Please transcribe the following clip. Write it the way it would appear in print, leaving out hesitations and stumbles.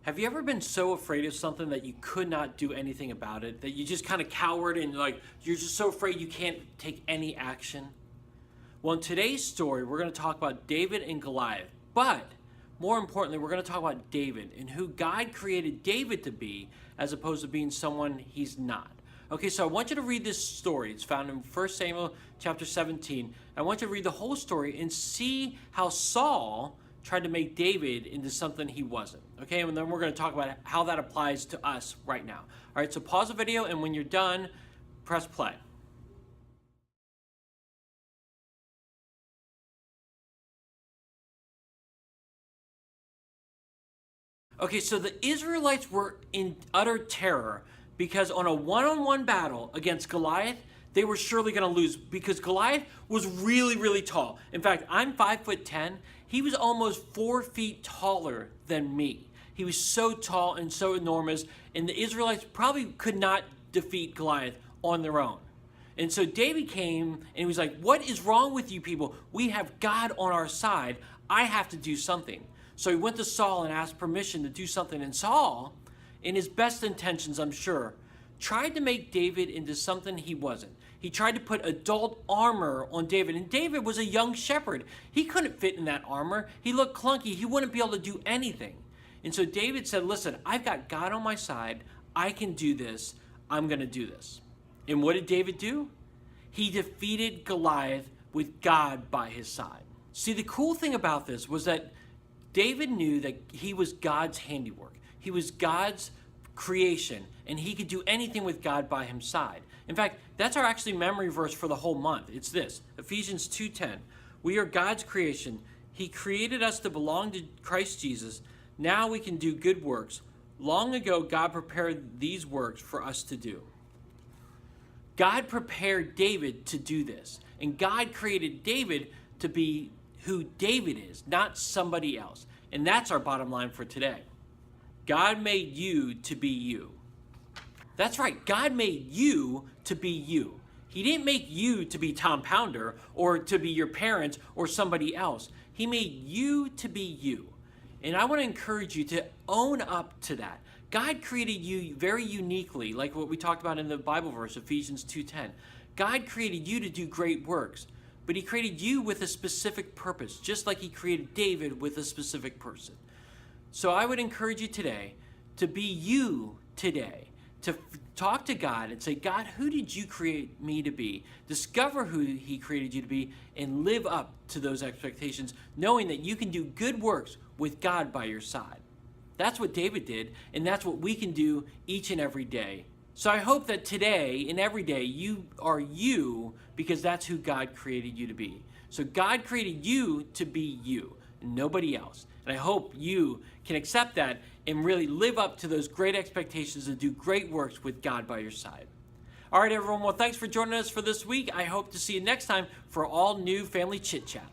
Have you ever been so afraid of something that you could not do anything about it, that you just kind of cowered and you're just so afraid you can't take any action? Well, in today's story, we're going to talk about David and Goliath, but more importantly, we're going to talk about David and who God created David to be as opposed to being someone he's not. Okay, so I want you to read this story. It's found in 1 Samuel chapter 17. I want you to read the whole story and see how Saul tried to make David into something he wasn't. Okay, and then we're going to talk about how that applies to us right now. All right, so pause the video, and when you're done, press play. Okay, so the Israelites were in utter terror because on a one-on-one battle against Goliath, they were surely going to lose because Goliath was really, really tall. In fact, I'm 5'10". He was almost 4 feet taller than me. He was so tall and so enormous, and the Israelites probably could not defeat Goliath on their own. And so David came and he was like, "What is wrong with you people? We have God on our side. I have to do something." So he went to Saul and asked permission to do something. And Saul, in his best intentions, I'm sure, tried to make David into something he wasn't. He tried to put adult armor on David. And David was a young shepherd. He couldn't fit in that armor. He looked clunky. He wouldn't be able to do anything. And so David said, "Listen, I've got God on my side. I can do this. I'm going to do this." And what did David do? He defeated Goliath with God by his side. See, the cool thing about this was that David knew that he was God's handiwork. He was God's creation, and he could do anything with God by his side. In fact, that's our actually memory verse for the whole month. It's this, Ephesians 2:10. We are God's creation. He created us to belong to Christ Jesus. Now we can do good works. Long ago, God prepared these works for us to do. God prepared David to do this, and God created David to be who David is, not somebody else. And that's our bottom line for today. God made you to be you. That's right, God made you to be you. He didn't make you to be Tom Pounder or to be your parents or somebody else. He made you to be you. And I want to encourage you to own up to that. God created you very uniquely, like what we talked about in the Bible verse, Ephesians 2:10. God created you to do great works, but he created you with a specific purpose, just like he created David with a specific person. So I would encourage you today to be you today, to talk to God and say, "God, who did you create me to be?" Discover who he created you to be and live up to those expectations, knowing that you can do good works with God by your side. That's what David did, and that's what we can do each and every day. So I hope that today and every day you are you because that's who God created you to be. So God created you to be you and nobody else. And I hope you can accept that and really live up to those great expectations and do great works with God by your side. All right, everyone. Well, thanks for joining us for this week. I hope to see you next time for all new Family Chit Chat.